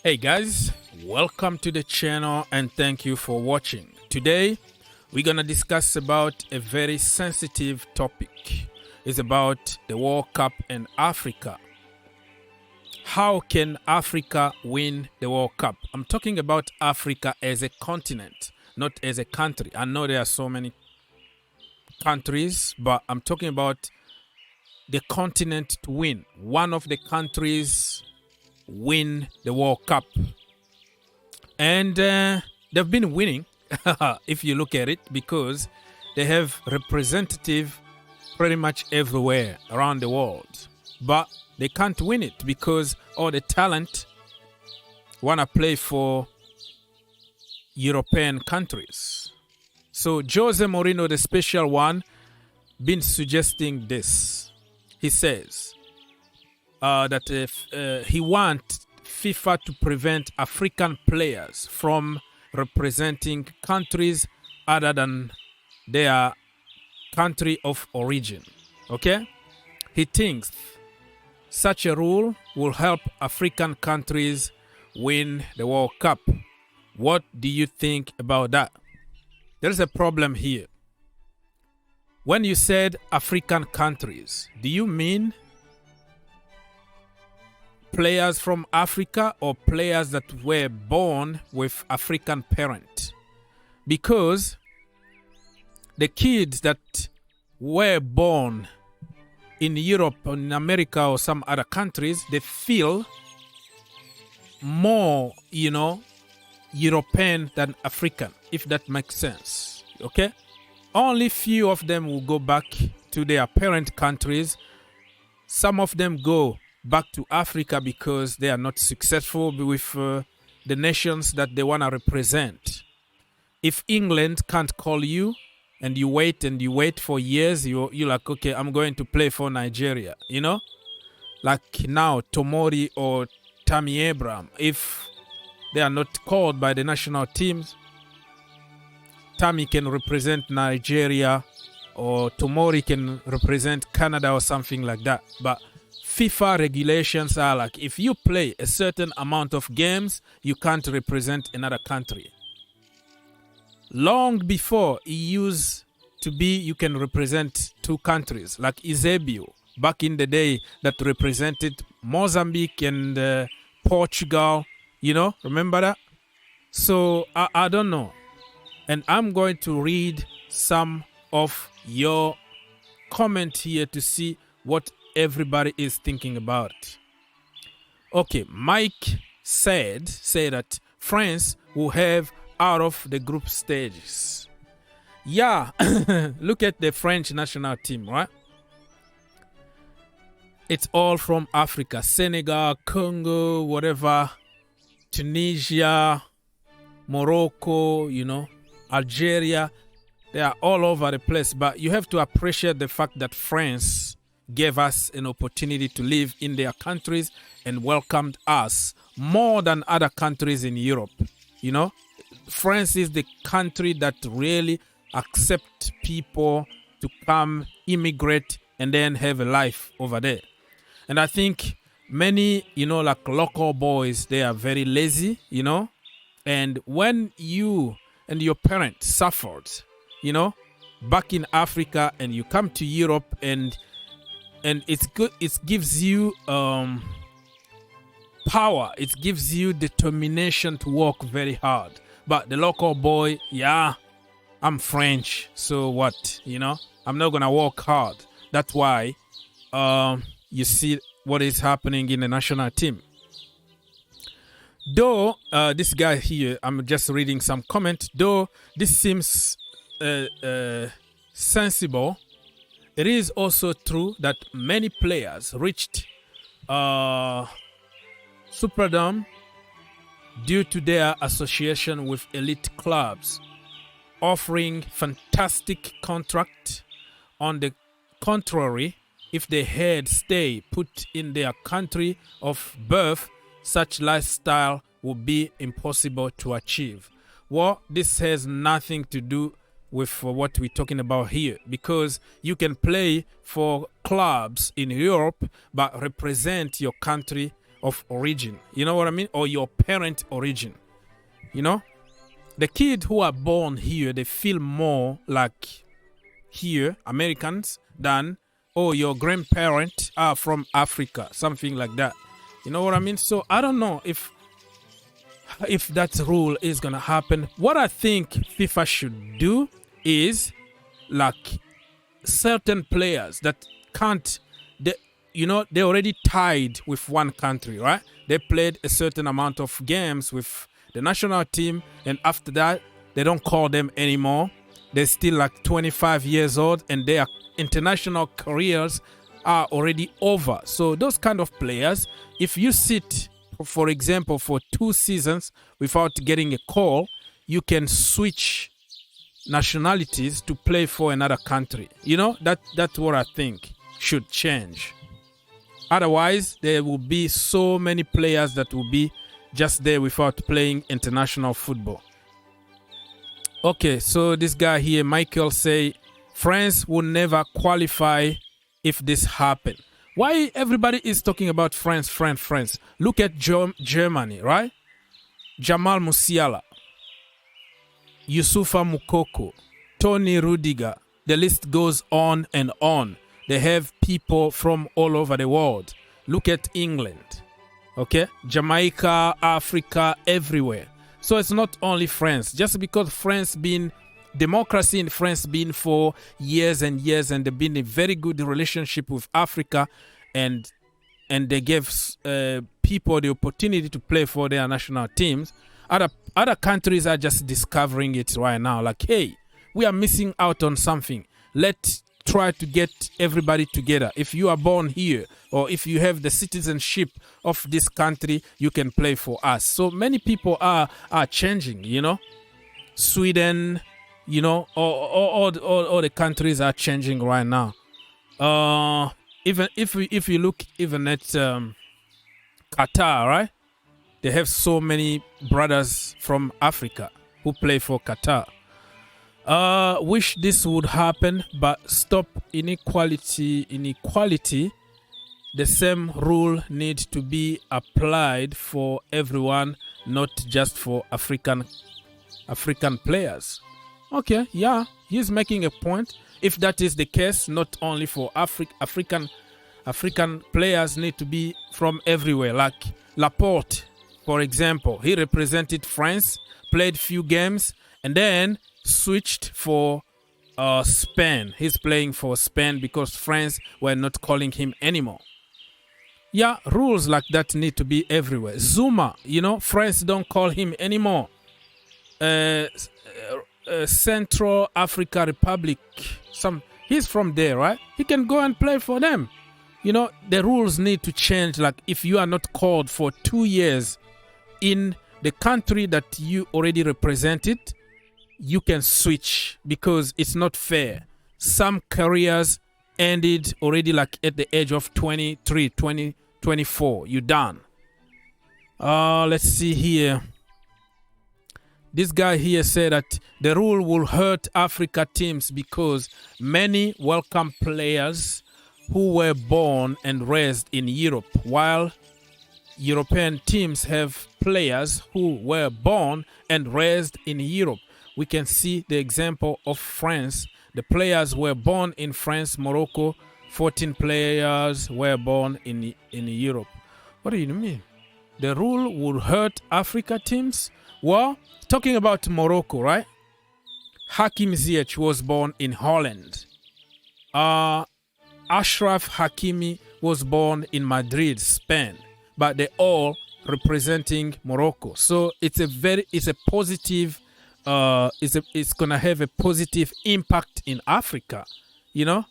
Hey guys, welcome to the channel and thank you for watching. Today we're gonna discuss about a very sensitive topic. It's about the World Cup in Africa. How can Africa win the World Cup? I'm talking about Africa as a continent, not as a country. I know there are so many countries, but I'm talking about the continent to win. One of the countries win the World Cup. And they've been winning, if you look at it, because they have representative pretty much everywhere around the world. But they can't win it because all the talent want to play for European countries. So Jose Mourinho, the special one, been suggesting this. He says that he wants FIFA to prevent African players from representing countries other than their country of origin. Okay? He thinks such a rule will help African countries win the World Cup. What do you think about that? There's a problem here. When you said African countries, do you mean players from Africa or players that were born with African parents? Because the kids that were born in Europe or in America or some other countries, they feel more, European than African, if that makes sense. Okay? Only few of them will go back to their parent countries. Some of them go back to Africa because they are not successful with the nations that they want to represent. If England can't call you and you wait for years, you're like, okay, I'm going to play for Nigeria, Like now, Tomori or Tammy Abraham, if they are not called by the national teams, Tammy can represent Nigeria or Tomori can represent Canada or something like that. But FIFA regulations are like, if you play a certain amount of games, you can't represent another country. Long before it used to be, you can represent two countries, like Eusebio, back in the day, that represented Mozambique and Portugal, remember that? So, I don't know. And I'm going to read some of your comment here to see what everybody is thinking about it. Okay, Mike said that France will have out of the group stages. Yeah, look at the French national team, right? It's all from Africa. Senegal, Congo, whatever, Tunisia, Morocco, Algeria. They are all over the place. But you have to appreciate the fact that France gave us an opportunity to live in their countries and welcomed us more than other countries in Europe. France is the country that really accept people to come, immigrate, and then have a life over there. And I think many, like local boys, they are very lazy, And when you and your parents suffered, back in Africa, and you come to Europe, and it's good, it gives you power, it gives you determination to work very hard. But the local boy, yeah, I'm French, so what? I'm not gonna work hard. That's why you see what is happening in the national team. Though this guy here, I'm just reading some comment. Though this seems sensible, it is also true that many players reached Superdome due to their association with elite clubs, offering fantastic contract. On the contrary, if they had stayed put in their country of birth, such lifestyle would be impossible to achieve. Well, this has nothing to do with what we're talking about here, because you can play for clubs in Europe but represent your country of origin. You know what I mean? Or your parent origin. You know? The kids who are born here, they feel more like here, Americans, than, oh, your grandparents are from Africa, something like that. You know what I mean? So I don't know if that rule is going to happen. What I think FIFA should do is, like, certain players that can't, they already tied with one country, right? They played a certain amount of games with the national team, and after that, they don't call them anymore. They're still like 25 years old, and their international careers are already over. So those kind of players, if you sit, for example, for 2 seasons without getting a call, you can switch nationalities to play for another country. You know, that's what I think should change. Otherwise, there will be so many players that will be just there without playing international football. Okay, so this guy here, Michael, say France will never qualify if this happen. Why everybody is talking about France? Look at Germany, right? Jamal Musiala, Youssoufa Moukoko, Tony Rudiger. The list goes on and on. They have people from all over the world. Look at England, okay? Jamaica, Africa, everywhere. So it's not only France. Just because France been democracy in France been for years and years, and they've been a very good relationship with Africa, and they gave people the opportunity to play for their national teams. Other countries are just discovering it right now. Like, hey, we are missing out on something. Let's try to get everybody together. If you are born here, or if you have the citizenship of this country, you can play for us. So many people are changing, you know. Sweden, you know, all the countries are changing right now. Even if you look even at Qatar, right? They have so many brothers from Africa who play for Qatar. Wish this would happen, but stop inequality. The same rule needs to be applied for everyone, not just for African players. Okay, yeah, he's making a point. If that is the case, not only for African players need to be from everywhere. Like Laporte, for example, he represented France, played few games, and then switched for Spain. He's playing for Spain because France were not calling him anymore. Yeah, rules like that need to be everywhere. Zuma, you know, France don't call him anymore. Central Africa Republic, he's from there, right? He can go and play for them. You know, the rules need to change. Like, if you are not called for 2 years in the country that you already represented, you can switch, because it's not fair. Some careers ended already like at the age of 23, 24. You're done. Let's see here. This guy here said that the rule will hurt Africa teams because many welcome players who were born and raised in Europe, while European teams have players who were born and raised in Europe. We can see the example of France. The players were born in France, Morocco. 14 players were born in Europe. What do you mean? The rule will hurt Africa teams? Well, talking about Morocco, right? Hakim Ziyech was born in Holland. Ashraf Hakimi was born in Madrid, Spain. But they all representing Morocco. So it's a positive. It's gonna have a positive impact in Africa. You know,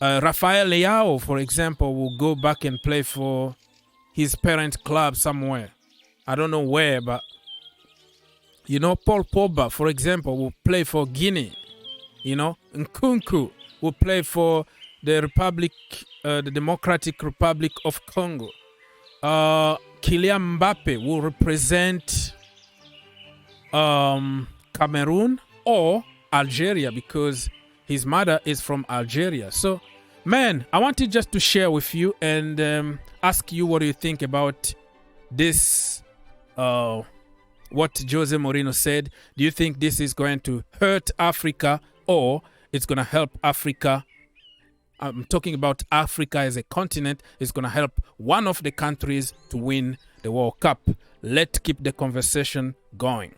Rafael Leao, for example, will go back and play for his parent club somewhere. I don't know where, but you know, Paul Pogba, for example, will play for Guinea. You know, Nkunku will play for the Democratic Republic of Congo. Kylian Mbappe will represent Cameroon or Algeria, because his mother is from Algeria. So, man, I wanted just to share with you and ask you what do you think about this, what Jose Mourinho said? Do you think this is going to hurt Africa or it's going to help Africa? I'm talking about Africa as a continent. It's going to help one of the countries to win the World Cup. Let's keep the conversation going.